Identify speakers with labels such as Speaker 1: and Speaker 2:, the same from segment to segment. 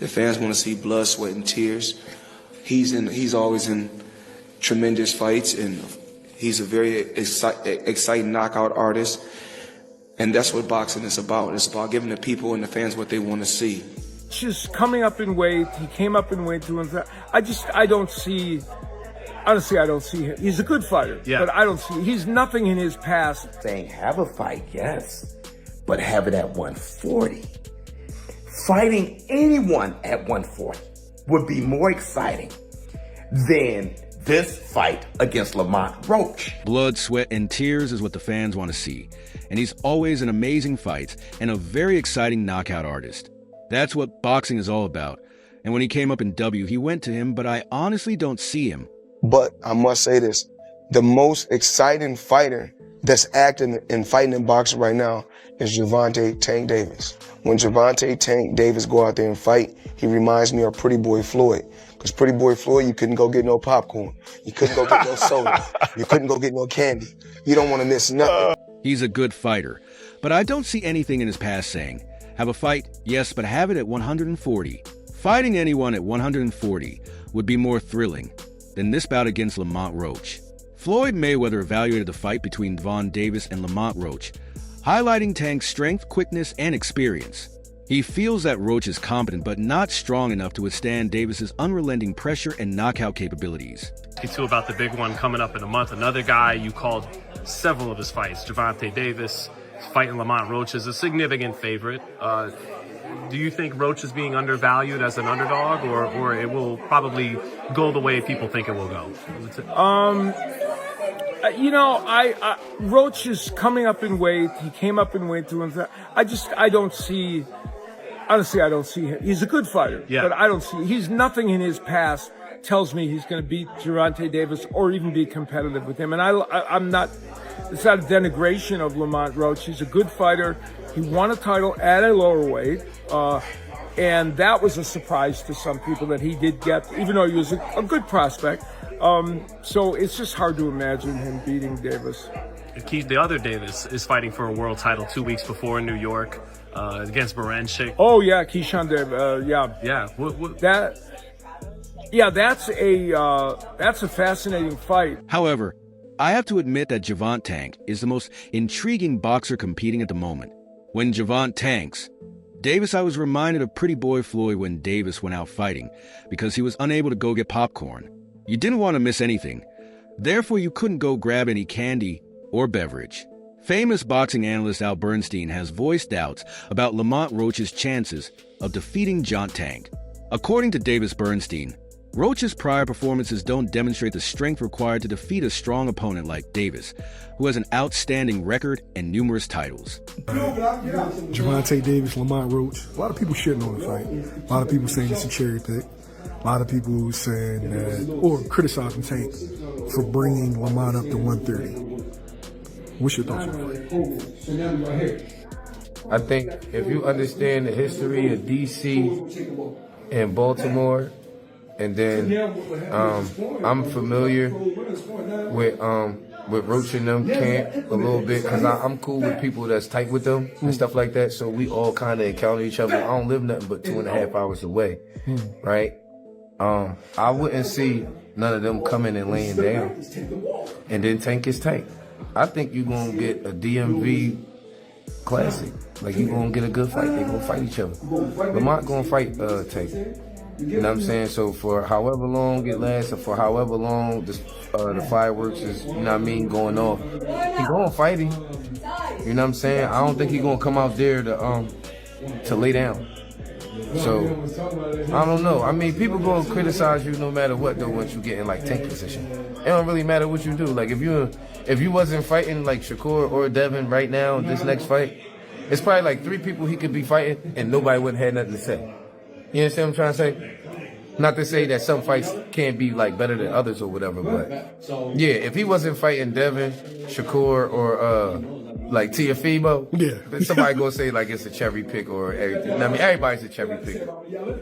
Speaker 1: The fans want to see blood, sweat, and tears. He's always in tremendous fights, and he's a very exciting knockout artist. And that's what boxing is about. It's about giving the people and the fans what they want to see.
Speaker 2: Just coming up in weight. He came up in weight doing that. I don't see. Honestly, I don't see him. He's a good fighter, but I don't see. He's nothing in his past.
Speaker 3: Saying have a fight, yes, but have it at 140. Fighting anyone at 140 would be more exciting than this fight against Lamont Roach.
Speaker 4: Blood, sweat, and tears is what the fans want to see. And he's always an amazing fight and a very exciting knockout artist. That's what boxing is all about. And when he came up in W, he went to him, but I honestly don't see him.
Speaker 1: But I must say this, the most exciting fighter that's acting and fighting in boxing right now is Gervonta Tank Davis. When Gervonta Tank Davis go out there and fight, he reminds me of Pretty Boy Floyd. Because Pretty Boy Floyd, you couldn't go get no popcorn. You couldn't go get no soda. You couldn't go get no candy. You don't want to miss nothing.
Speaker 4: He's a good fighter, but I don't see anything in his past saying, have a fight, yes, but have it at 140. Fighting anyone at 140 would be more thrilling than this bout against Lamont Roach. Floyd Mayweather evaluated the fight between Gervonta Davis and Lamont Roach, highlighting Tank's strength, quickness, and experience. He feels that Roach is competent but not strong enough to withstand Davis's unrelenting pressure and knockout capabilities.
Speaker 5: Too about the big one coming up in a month. Another guy you called several of his fights, Gervonta Davis, fighting Lamont Roach, is a significant favorite. Do you think Roach is being undervalued as an underdog, or it will probably go the way people think it will go?
Speaker 2: Roach is coming up in weight. He came up in weight doing that. I don't see. Honestly, I don't see him. He's a good fighter, but I don't see. He's nothing in his past tells me he's going to beat Gervonta Davis or even be competitive with him. And I'm not. It's not a denigration of Lamont Roach. He's a good fighter. He won a title at a lower weight, and that was a surprise to some people that he did get, even though he was a good prospect. So it's just hard to imagine him beating Davis.
Speaker 5: The other Davis is fighting for a world title 2 weeks before in New York against Baranchik.
Speaker 2: Oh yeah, Keyshawn Davis. That's a fascinating fight.
Speaker 4: However, I have to admit that Gervonta Tank is the most intriguing boxer competing at the moment. When Gervonta tanks Davis, I was reminded of Pretty Boy Floyd when Davis went out fighting because he was unable to go get popcorn. You didn't want to miss anything. Therefore, you couldn't go grab any candy or beverage. Famous boxing analyst Al Bernstein has voiced doubts about Lamont Roach's chances of defeating Gervonta Tank. According to Davis Bernstein, Roach's prior performances don't demonstrate the strength required to defeat a strong opponent like Davis, who has an outstanding record and numerous titles.
Speaker 6: Gervonta Davis, Lamont Roach. A lot of people shitting on the fight. A lot of people saying it's a cherry pick. A lot of people saying that, or criticizing Tank for bringing Lamont up to 130. What's your thoughts on the fight?
Speaker 7: I think if you understand the history of DC and Baltimore, and then I'm familiar with Roach and them camp a little bit because I'm cool with people that's tight with them and stuff like that. So we all kind of encounter each other. I don't live nothing but 2.5 hours away, right? I wouldn't see none of them coming and laying down. And then Tank is Tank. I think you're going to get a DMV classic. Like, you're going to get a good fight. They're going to fight each other. Lamont going to fight Tank. You know what I'm saying? So for however long it lasts, or for however long the fireworks is, you know what I mean, going off, he going to fight him. You know what I'm saying? I don't think he going to come out there to lay down. So, I don't know. I mean, people going to criticize you no matter what, though, once you get in, like, tank position. It don't really matter what you do. Like, if you wasn't fighting, like, Shakur or Devin right now in this next fight, it's probably, like, 3 people he could be fighting, and nobody wouldn't have nothing to say. You understand what I'm trying to say? Not to say that some fights can't be, like, better than others or whatever, but, yeah, if he wasn't fighting Devin, Shakur, or, like, Tiafimo, somebody gonna say, like, it's a cherry pick or everything. I mean, everybody's a cherry pick.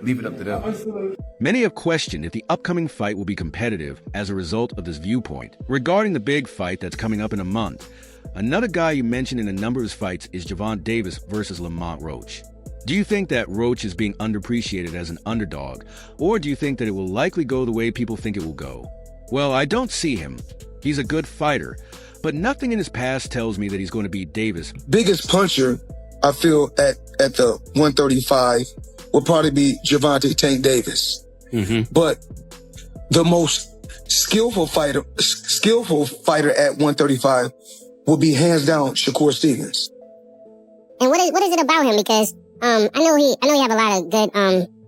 Speaker 7: Leave it up to them.
Speaker 4: Many have questioned if the upcoming fight will be competitive as a result of this viewpoint. Regarding the big fight that's coming up in a month, another guy you mentioned in a number of his fights is Gervonta Davis versus Lamont Roach. Do you think that Roach is being underappreciated as an underdog, or do you think that it will likely go the way people think it will go? Well, I don't see him. He's a good fighter, but nothing in his past tells me that he's going to beat Davis.
Speaker 1: Biggest puncher, I feel, at the 135 will probably be Gervonta Tank Davis. But the most skillful fighter at 135 will be hands down Shakur Stevens.
Speaker 8: And what is it about him? Because I know he have a lot of good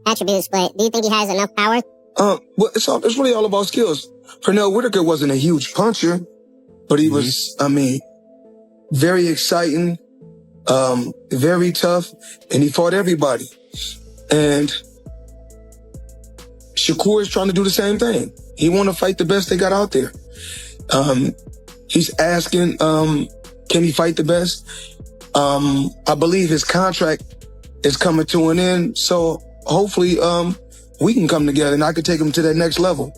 Speaker 8: attributes, but do you think he has enough power?
Speaker 1: Well, it's really all about skills. Pernell Whitaker wasn't a huge puncher, but he was, very exciting, very tough, and he fought everybody. And Shakur is trying to do the same thing. He want to fight the best they got out there. He's asking, can he fight the best? I believe his contract is coming to an end, so hopefully we can come together and I can take him to that next level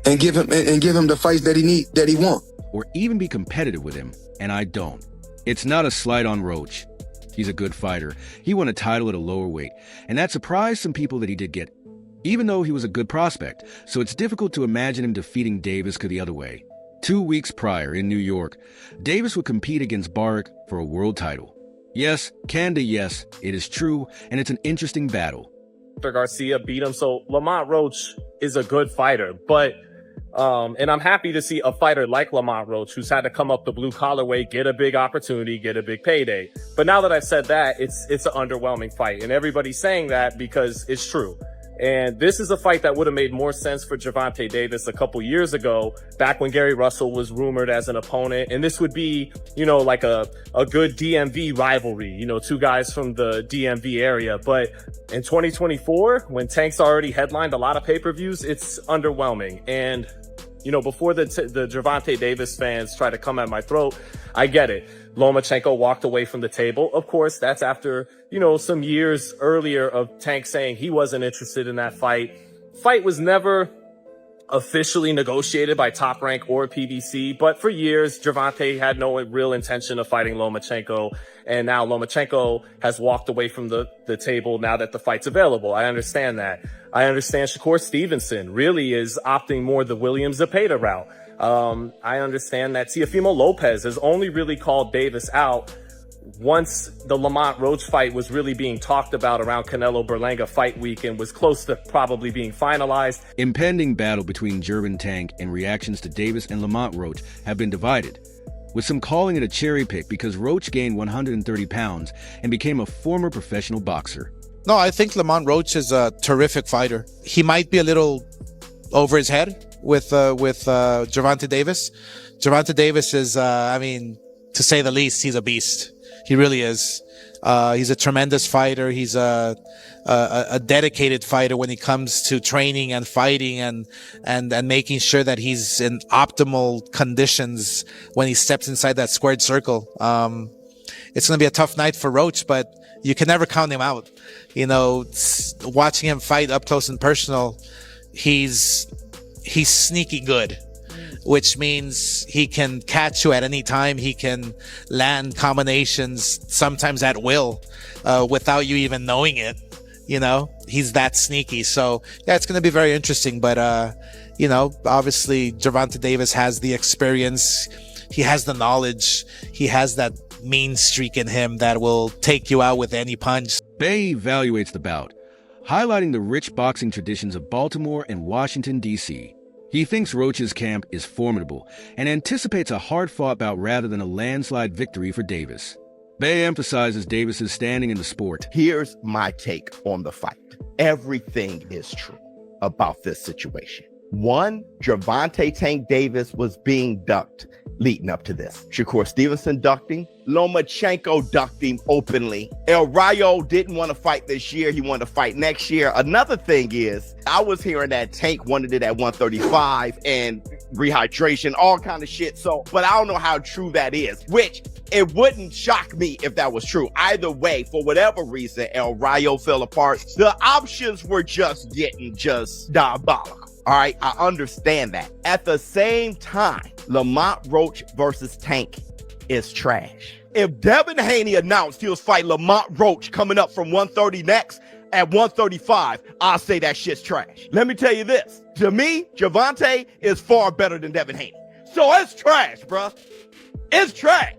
Speaker 1: and give him the fights that he want.
Speaker 4: Or even be competitive with him, and I don't. It's not a slight on Roach. He's a good fighter. He won a title at a lower weight, and that surprised some people that he did get, even though he was a good prospect, so it's difficult to imagine him defeating Davis the other way. 2 weeks prior in New York, Davis would compete against Barrick for a world title. Yes, yes, it is true, and it's an interesting battle.
Speaker 5: Garcia beat him, so Lamont Roach is a good fighter, but and I'm happy to see a fighter like Lamont Roach, who's had to come up the blue collar way, get a big opportunity, get a big payday. But now that I've said that, it's an underwhelming fight, and everybody's saying that because it's true. And this is a fight that would have made more sense for Gervonta Davis a couple years ago, back when Gary Russell was rumored as an opponent. And this would be, like a good DMV rivalry, two guys from the DMV area. But in 2024, when Tank's already headlined a lot of pay-per-views, it's underwhelming. And, before the Gervonta Davis fans try to come at my throat, I get it. Lomachenko walked away from the table. Of course, that's after, some years earlier of Tank saying he wasn't interested in that fight. Fight was never officially negotiated by Top Rank or PBC, but for years, Gervonta had no real intention of fighting Lomachenko. And now Lomachenko has walked away from the table now that the fight's available. I understand that. I understand Shakur Stevenson really is opting more the Williams Zepeda route. I understand that Teofimo Lopez has only really called Davis out once the Lamont Roach fight was really being talked about around Canelo Berlanga fight week and was close to probably being finalized.
Speaker 4: Impending battle between Gervonta Tank and reactions to Davis and Lamont Roach have been divided, with some calling it a cherry pick because Roach gained 130 pounds and became a former professional boxer.
Speaker 9: No, I think Lamont Roach is a terrific fighter. He might be a little over his head with Gervonta Davis. Gervonta Davis is, to say the least, he's a beast. He really is. He's a tremendous fighter. He's a dedicated fighter when it comes to training and fighting and making sure that he's in optimal conditions when he steps inside that squared circle. It's going to be a tough night for Roach, but you can never count him out. Watching him fight up close and personal, he's sneaky good, which means he can catch you at any time. He can land combinations, sometimes at will, without you even knowing it. He's that sneaky. So yeah, it's going to be very interesting. But, obviously Gervonta Davis has the experience. He has the knowledge. He has that mean streak in him that will take you out with any punch.
Speaker 4: Bay evaluates the bout, highlighting the rich boxing traditions of Baltimore and Washington, D.C. He thinks Roach's camp is formidable and anticipates a hard-fought bout rather than a landslide victory for Davis. Bay emphasizes Davis's standing in the sport.
Speaker 3: Here's my take on the fight. Everything is true about this situation. One, Gervonta Tank Davis was being ducked leading up to this. Shakur Stevenson ducked him. Lomachenko ducked him openly. El Rayo didn't want to fight this year. He wanted to fight next year. Another thing is, I was hearing that Tank wanted it at 135 and rehydration, all kind of shit. But I don't know how true that is, which it wouldn't shock me if that was true. Either way, for whatever reason, El Rayo fell apart. The options were just getting diabolical. All right, I understand that. At the same time, Lamont Roach versus Tank is trash.
Speaker 10: If Devin Haney announced he was fighting Lamont Roach coming up from 130 next at 135, I'll say that shit's trash. Let me tell you this. To me, Gervonta is far better than Devin Haney. So it's trash, bruh. It's trash.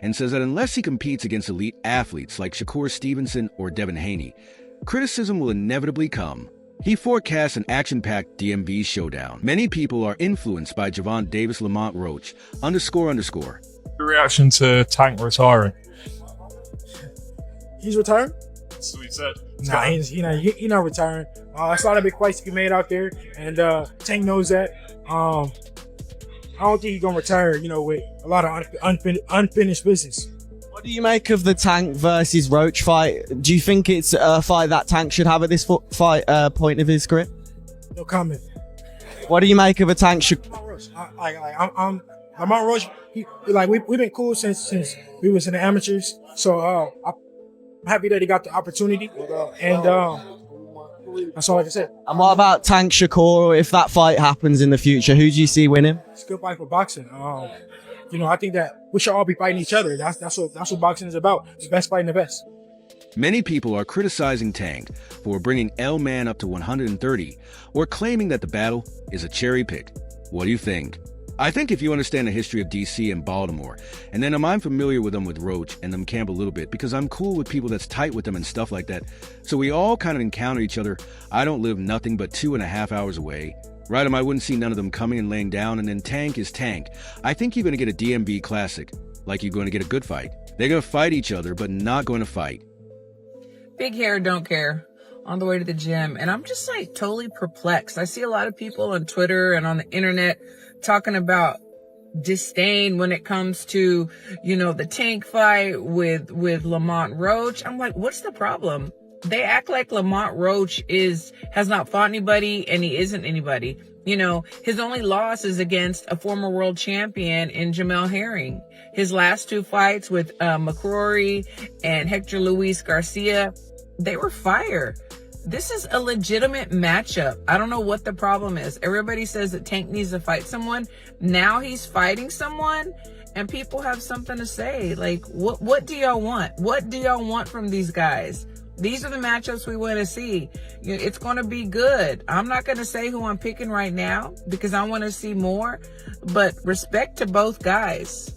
Speaker 4: And says that unless he competes against elite athletes like Shakur Stevenson or Devin Haney, criticism will inevitably come. He forecasts an action-packed DMV showdown. Many people are influenced by Gervonta Davis, Lamont Roach, __.
Speaker 11: Your reaction to Tank retiring?
Speaker 12: He's retiring?
Speaker 11: That's what he said.
Speaker 12: Nah, he's not retiring. There's a lot of big fights to be made out there, and Tank knows that. I don't think he's gonna retire, with a lot of unfinished business.
Speaker 13: What do you make of the Tank versus Roach fight? Do you think it's a fight that Tank should have at this point of his career?
Speaker 12: No comment.
Speaker 13: What do you make of a Tank?
Speaker 12: I'm Lamont Roach. We've been cool since we was in the amateurs. So I'm happy that he got the opportunity, and that's all I can say.
Speaker 13: And what about Tank Shakur? If that fight happens in the future, who do you see winning?
Speaker 12: It's a good fight for boxing. I think that we should all be fighting each other. That's what boxing is about. It's the best fighting the best.
Speaker 4: Many people are criticizing Tank for bringing L Man up to 130 or claiming that the battle is a cherry pick. What do you think? I think if you understand the history of DC and Baltimore, and then I'm familiar with them with Roach and them Camp a little bit because I'm cool with people that's tight with them and stuff like that. So we all kind of encounter each other. I don't live nothing but 2.5 hours away. Right, I wouldn't see none of them coming and laying down, and then Tank is Tank. I think you're going to get a DMV classic, like you're going to get a good fight. They're going to fight each other, but not going to fight.
Speaker 14: Big hair, don't care. On the way to the gym, and I'm just totally perplexed. I see a lot of people on Twitter and on the internet talking about disdain when it comes to, the Tank fight with Lamont Roach. I'm like, what's the problem? They act like Lamont Roach has not fought anybody and he isn't anybody. His only loss is against a former world champion in Jamel Herring. His last two fights with McCrory and Hector Luis Garcia, they were fire. This is a legitimate matchup. I don't know what the problem is. Everybody says that Tank needs to fight someone. Now he's fighting someone and people have something to say. What do y'all want? What do y'all want from these guys? These are the matchups we want to see. It's going to be good. I'm not going to say who I'm picking right now because I want to see more, but respect to both guys.